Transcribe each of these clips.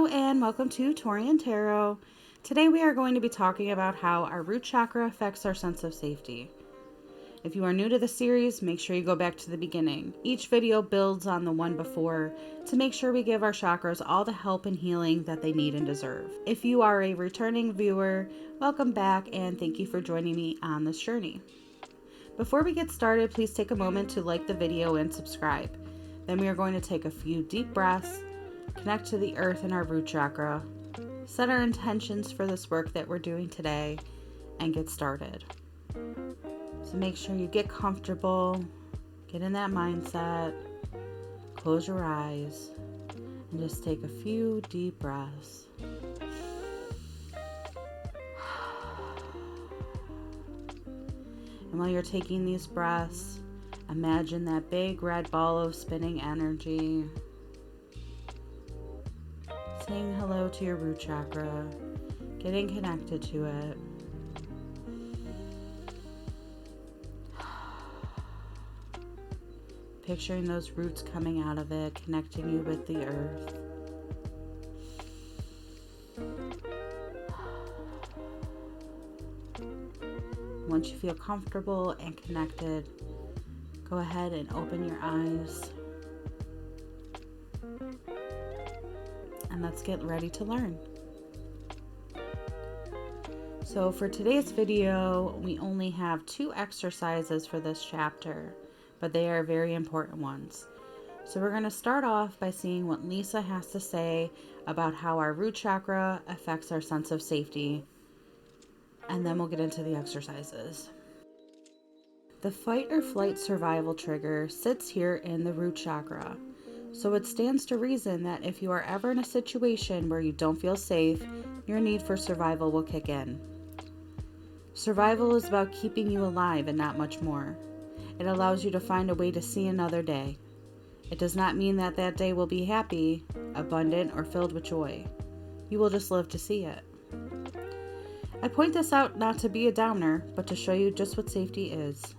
Hello and welcome to Torian Tarot. Today we are going to be talking about how our root chakra affects our sense of safety. If you are new to the series, make sure you go back to the beginning. Each video builds on the one before to make sure we give our chakras all the help and healing that they need and deserve. If you are a returning viewer, welcome back and thank you for joining me on this journey. Before we get started, please take a moment to like the video and subscribe. Then we are going to take a few deep breaths, connect to the earth in our root chakra, set our intentions for this work that we're doing today, and get started. So make sure you get comfortable, get in that mindset, close your eyes, and just take a few deep breaths. And while you're taking these breaths, imagine that big red ball of spinning energy. Saying hello to your root chakra, getting connected to it. Picturing those roots coming out of it, connecting you with the earth. Once you feel comfortable and connected, go ahead and open your eyes. And let's get ready to learn. So for today's video, we only have 2 exercises for this chapter, but they are very important ones. So we're going to start off by seeing what Lisa has to say about how our root chakra affects our sense of safety, and then we'll get into the exercises. The fight or flight survival trigger sits here in the root chakra. So it stands to reason that if you are ever in a situation where you don't feel safe, your need for survival will kick in. Survival is about keeping you alive and not much more. It allows you to find a way to see another day. It does not mean that that day will be happy, abundant, or filled with joy. You will just live to see it. I point this out not to be a downer, but to show you just what safety is.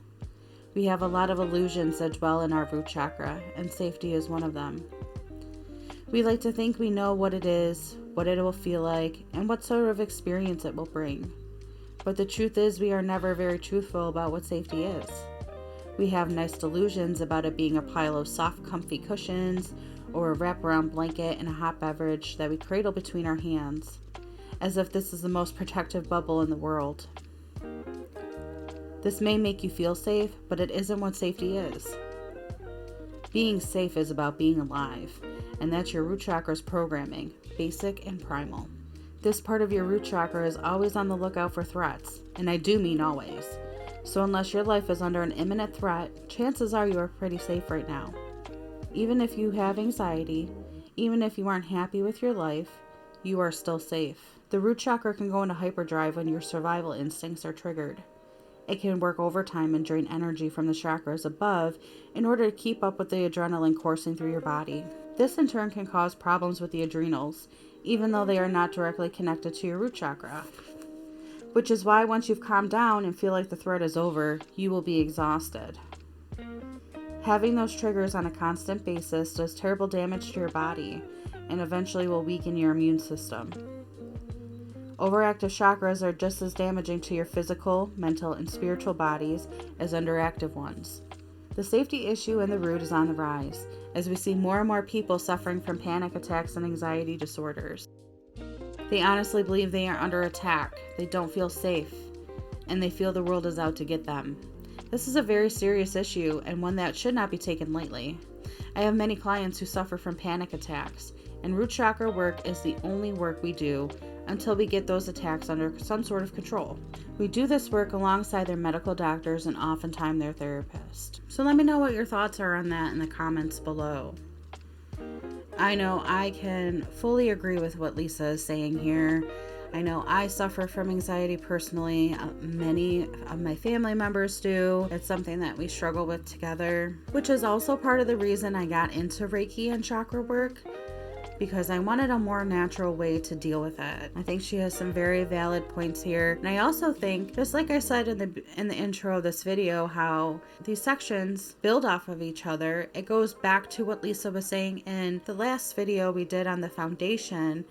We have a lot of illusions that dwell in our root chakra, and safety is one of them. We like to think we know what it is, what it will feel like, and what sort of experience it will bring. But the truth is we are never very truthful about what safety is. We have nice delusions about it being a pile of soft, comfy cushions, or a wraparound blanket and a hot beverage that we cradle between our hands, as if this is the most protective bubble in the world. This may make you feel safe, but it isn't what safety is. Being safe is about being alive, and that's your root chakra's programming, basic and primal. This part of your root chakra is always on the lookout for threats, and I do mean always. So unless your life is under an imminent threat, chances are you are pretty safe right now. Even if you have anxiety, even if you aren't happy with your life, you are still safe. The root chakra can go into hyperdrive when your survival instincts are triggered. It can work overtime and drain energy from the chakras above in order to keep up with the adrenaline coursing through your body. This in turn can cause problems with the adrenals, even though they are not directly connected to your root chakra. Which is why once you've calmed down and feel like the threat is over, you will be exhausted. Having those triggers on a constant basis does terrible damage to your body and eventually will weaken your immune system. Overactive chakras are just as damaging to your physical, mental, and spiritual bodies as underactive ones. The safety issue in the root is on the rise, as we see more and more people suffering from panic attacks and anxiety disorders. They honestly believe they are under attack, they don't feel safe, and they feel the world is out to get them. This is a very serious issue and one that should not be taken lightly. I have many clients who suffer from panic attacks, and root chakra work is the only work we do until we get those attacks under some sort of control. We do this work alongside their medical doctors and oftentimes their therapist. So let me know what your thoughts are on that in the comments below. I know I can fully agree with what Lisa is saying here. I know I suffer from anxiety personally. Many of my family members do. It's something that we struggle with together, which is also part of the reason I got into Reiki and chakra work. because I wanted a more natural way to deal with it. I think she has some very valid points here. And I also think, just like I said in the intro of this video, how these sections build off of each other. It goes back to what Lisa was saying in the last video we did on the foundation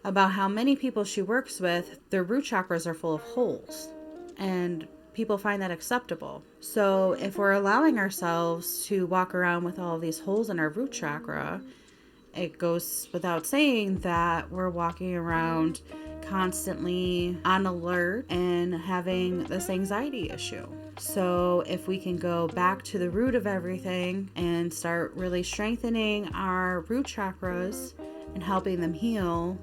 about how many people she works with, their root chakras are full of holes. And people find that acceptable. So if we're allowing ourselves to walk around with all of these holes in our root chakra, it goes without saying that we're walking around constantly on alert and having this anxiety issue. So if we can go back to the root of everything and start really strengthening our root chakras and helping them heal,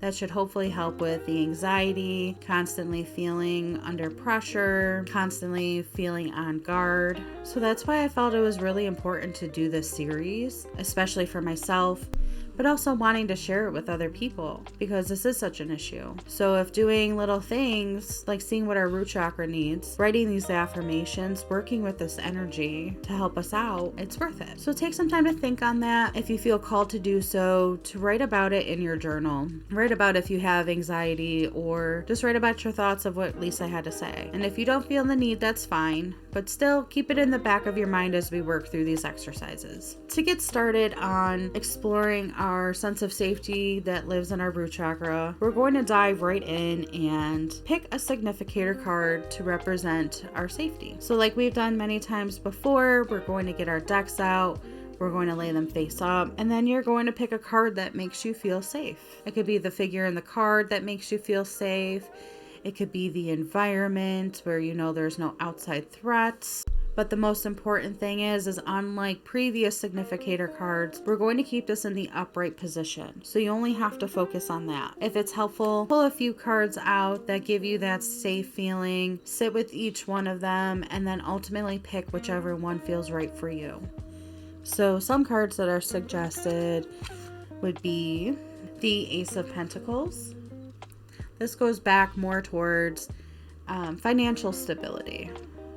that should hopefully help with the anxiety, constantly feeling under pressure, constantly feeling on guard. So that's why I felt it was really important to do this series, especially for myself, but also wanting to share it with other people because this is such an issue. So if doing little things like seeing what our root chakra needs, writing these affirmations, working with this energy to help us out, it's worth it. So take some time to think on that. If you feel called to do so, to write about it in your journal. Write about if you have anxiety, or just write about your thoughts of what Lisa had to say. And if you don't feel the need, that's fine, but still keep it in the back of your mind as we work through these exercises. To get started on exploring our sense of safety that lives in our root chakra, we're going to dive right in and pick a significator card to represent our safety. So like we've done many times before, we're going to get our decks out. We're going to lay them face up, and then you're going to pick a card that makes you feel safe. It could be the figure in the card that makes you feel safe. It could be the environment where you know there's no outside threats. But the most important thing is unlike previous significator cards, we're going to keep this in the upright position. So you only have to focus on that. If it's helpful, pull a few cards out that give you that safe feeling, sit with each one of them, and then ultimately pick whichever one feels right for you. So some cards that are suggested would be the Ace of Pentacles. This goes back more towards financial stability.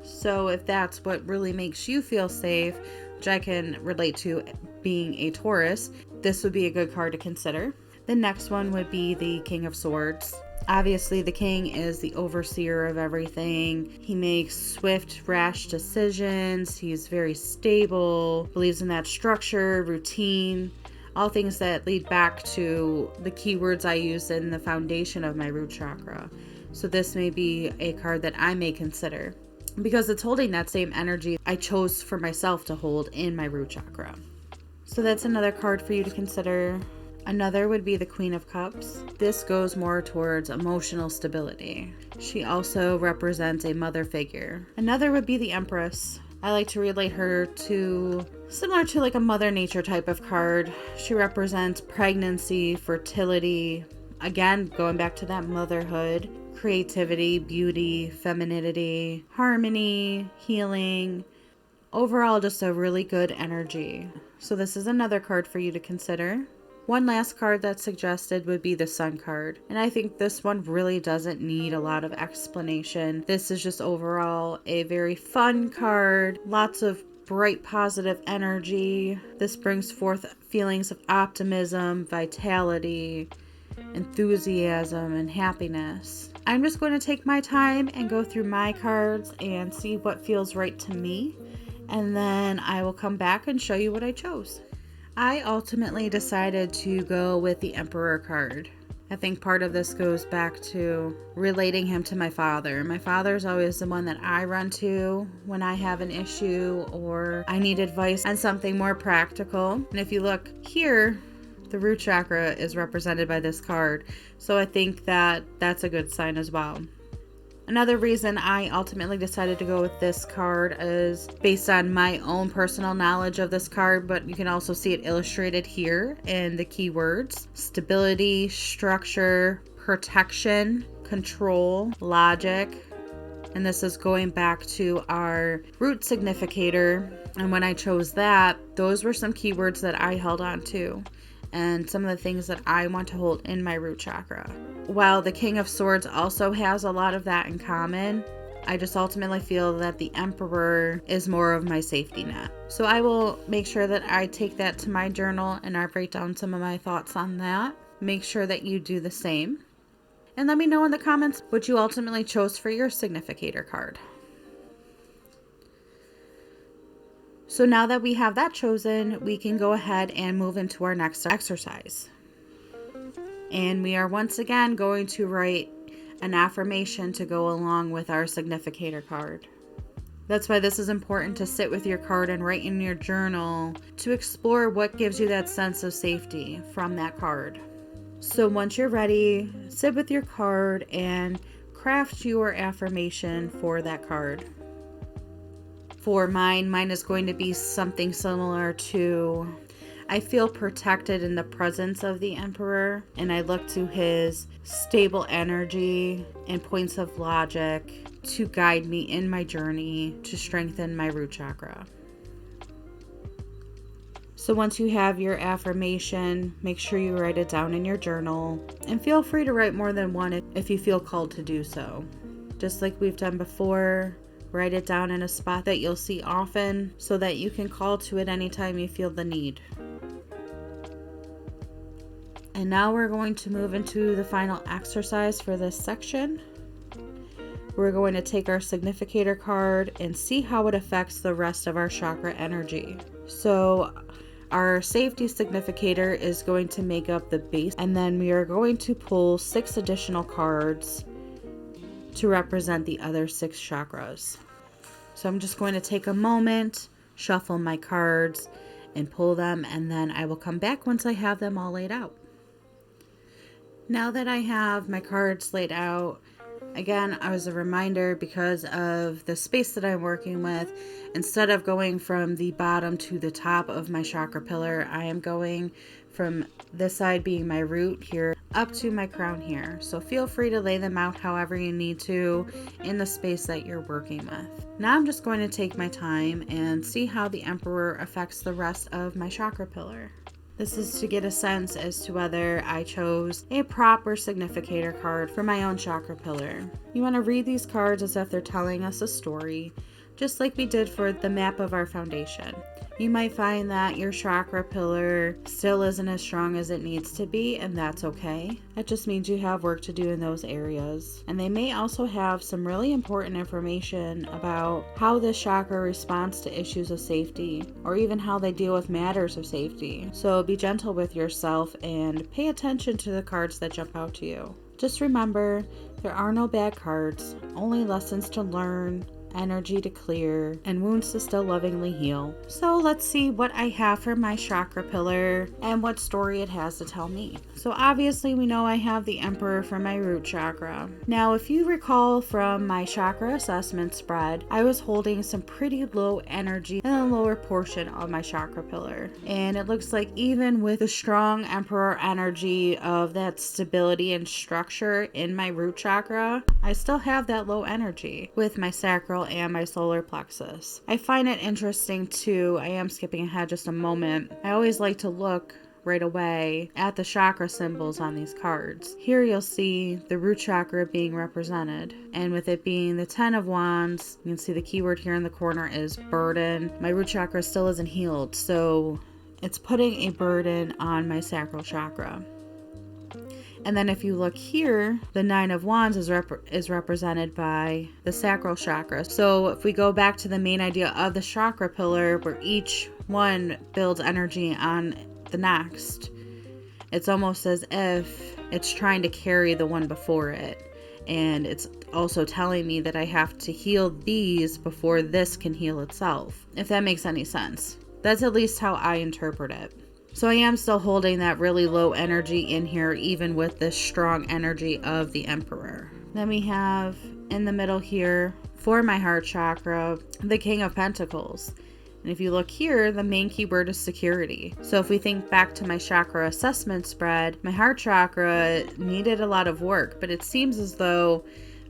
So if that's what really makes you feel safe, which I can relate to being a Taurus, this would be a good card to consider. The next one would be the King of Swords. Obviously, the king is the overseer of everything. He makes swift, rash decisions. He's very stable, believes in that structure, routine, all things that lead back to the keywords I use in the foundation of my root chakra. So this may be a card that I may consider because it's holding that same energy I chose for myself to hold in my root chakra. So that's another card for you to consider. Another would be the Queen of Cups. This goes more towards emotional stability. She also represents a mother figure. Another would be the Empress. I like to relate her to similar to like a Mother Nature type of card. She represents pregnancy, fertility, again going back to that motherhood, creativity, beauty, femininity, harmony, healing. Overall, just a really good energy. So this is another card for you to consider. One last card that's suggested would be the Sun card. And I think this one really doesn't need a lot of explanation. This is just overall a very fun card. Lots of bright, positive energy. This brings forth feelings of optimism, vitality, enthusiasm, and happiness. I'm just going to take my time and go through my cards and see what feels right to me. And then I will come back and show you what I chose. I ultimately decided to go with the Emperor card. I think part of this goes back to relating him to my father. My father's always the one that I run to when I have an issue or I need advice on something more practical. And if you look here, the root chakra is represented by this card. So I think that that's a good sign as well. Another reason I ultimately decided to go with this card is based on my own personal knowledge of this card, but you can also see it illustrated here in the keywords: stability, structure, protection, control, logic. And this is going back to our root significator. And when I chose that, those were some keywords that I held on to and some of the things that I want to hold in my root chakra. While the King of Swords also has a lot of that in common, I just ultimately feel that the Emperor is more of my safety net. So I will make sure that I take that to my journal and I write down some of my thoughts on that. Make sure that you do the same. And let me know in the comments what you ultimately chose for your significator card. So now that we have that chosen, we can go ahead and move into our next exercise. And we are once again going to write an affirmation to go along with our significator card. That's why this is important to sit with your card and write in your journal to explore what gives you that sense of safety from that card. So once you're ready, sit with your card and craft your affirmation for that card. For mine is going to be something similar to, I feel protected in the presence of the Emperor, and I look to his stable energy and points of logic to guide me in my journey to strengthen my root chakra. So once you have your affirmation, make sure you write it down in your journal, and feel free to write more than one if you feel called to do so. Just like we've done before, write it down in a spot that you'll see often so that you can call to it anytime you feel the need. And now we're going to move into the final exercise for this section. We're going to take our significator card and see how it affects the rest of our chakra energy. So our safety significator is going to make up the base, and then we are going to pull 6 additional cards to represent the other 6 chakras. So I'm just going to take a moment, shuffle my cards, and pull them, and then I will come back once I have them all laid out. Now that I have my cards laid out, again, as a reminder, because of the space that I'm working with, instead of going from the bottom to the top of my chakra pillar, I am going from this side being my root here up to my crown here. So feel free to lay them out however you need to in the space that you're working with. Now I'm just going to take my time and see how the Emperor affects the rest of my chakra pillar. This is to get a sense as to whether I chose a proper significator card for my own chakra pillar. You want to read these cards as if they're telling us a story, just like we did for the map of our foundation. You might find that your chakra pillar still isn't as strong as it needs to be, and that's okay. That just means you have work to do in those areas. And they may also have some really important information about how this chakra responds to issues of safety, or even how they deal with matters of safety. So be gentle with yourself and pay attention to the cards that jump out to you. Just remember, there are no bad cards, only lessons to learn, energy to clear, and wounds to still lovingly heal. So let's see what I have for my chakra pillar and what story it has to tell me. So obviously we know I have the Emperor for my root chakra. Now if you recall from my chakra assessment spread, I was holding some pretty low energy in the lower portion of my chakra pillar. And it looks like even with the strong Emperor energy of that stability and structure in my root chakra, I still have that low energy with my sacral and my solar plexus. I find it interesting too. I am skipping ahead just a moment. I always like to look right away at the chakra symbols on these cards. Here you'll see the root chakra being represented, and with it being the 10 of Wands, you can see the keyword here in the corner is burden. My root chakra still isn't healed, so it's putting a burden on my sacral chakra. And then if you look here, the 9 of Wands is represented by the sacral chakra. So if we go back to the main idea of the chakra pillar, where each one builds energy on the next, it's almost as if it's trying to carry the one before it. And it's also telling me that I have to heal these before this can heal itself, if that makes any sense. That's at least how I interpret it. So I am still holding that really low energy in here, even with this strong energy of the Emperor. Then we have in the middle here, for my heart chakra, the King of Pentacles. And if you look here, the main keyword is security. So if we think back to my chakra assessment spread, my heart chakra needed a lot of work, but it seems as though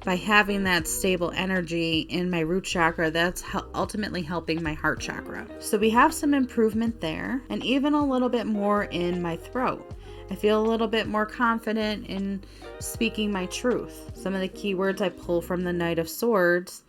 by having that stable energy in my root chakra, that's ultimately helping my heart chakra. So we have some improvement there, and even a little bit more in my throat. I feel a little bit more confident in speaking my truth. Some of the keywords I pull from the Knight of Swords: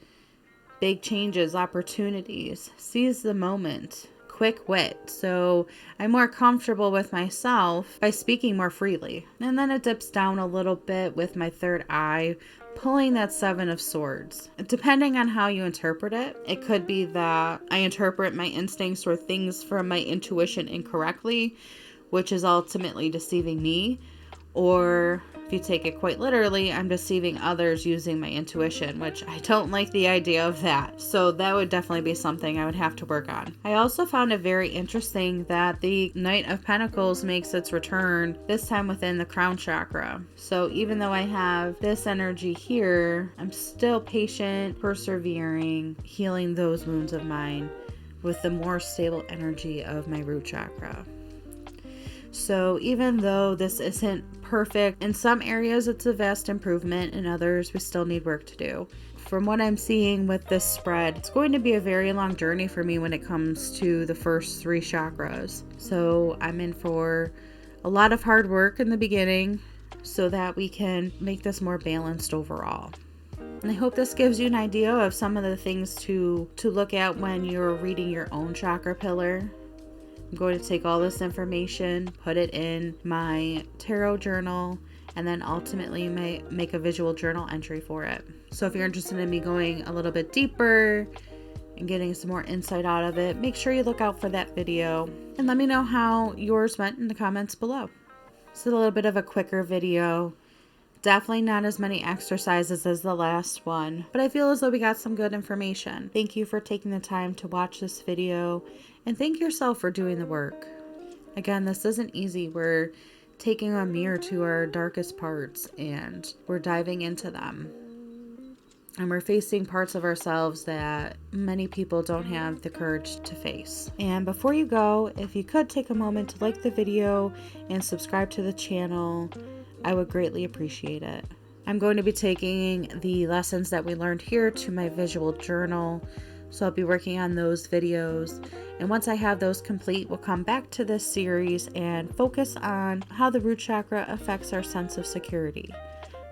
big changes, opportunities, seize the moment, quick wit. So I'm more comfortable with myself by speaking more freely. And then it dips down a little bit with my third eye, pulling that Seven of Swords. Depending on how you interpret it, it could be that I interpret my instincts or things from my intuition incorrectly, which is ultimately deceiving me. Or if you take it quite literally, I'm deceiving others using my intuition, which I don't like the idea of that. So that would definitely be something I would have to work on. I also found it very interesting that the Knight of Pentacles makes its return, this time within the crown chakra. So even though I have this energy here, I'm still patient, persevering, healing those wounds of mine with the more stable energy of my root chakra. So even though this isn't perfect, in some areas it's a vast improvement, in others we still need work to do. From what I'm seeing with this spread, it's going to be a very long journey for me when it comes to the first 3 chakras. So I'm in for a lot of hard work in the beginning so that we can make this more balanced overall. And I hope this gives you an idea of some of the things to look at when you're reading your own chakra pillar. I'm going to take all this information, put it in my tarot journal, and then ultimately make a visual journal entry for it. So if you're interested in me going a little bit deeper and getting some more insight out of it, make sure you look out for that video and let me know how yours went in the comments below. It's a little bit of a quicker video. Definitely not as many exercises as the last one, but I feel as though we got some good information. Thank you for taking the time to watch this video, and thank yourself for doing the work. Again, this isn't easy. We're taking a mirror to our darkest parts and we're diving into them. And we're facing parts of ourselves that many people don't have the courage to face. And before you go, if you could take a moment to like the video and subscribe to the channel, I would greatly appreciate it. I'm going to be taking the lessons that we learned here to my visual journal, so I'll be working on those videos. And once I have those complete, we'll come back to this series and focus on how the root chakra affects our sense of security.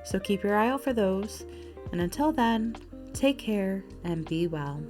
So keep your eye out for those. And until then, take care and be well.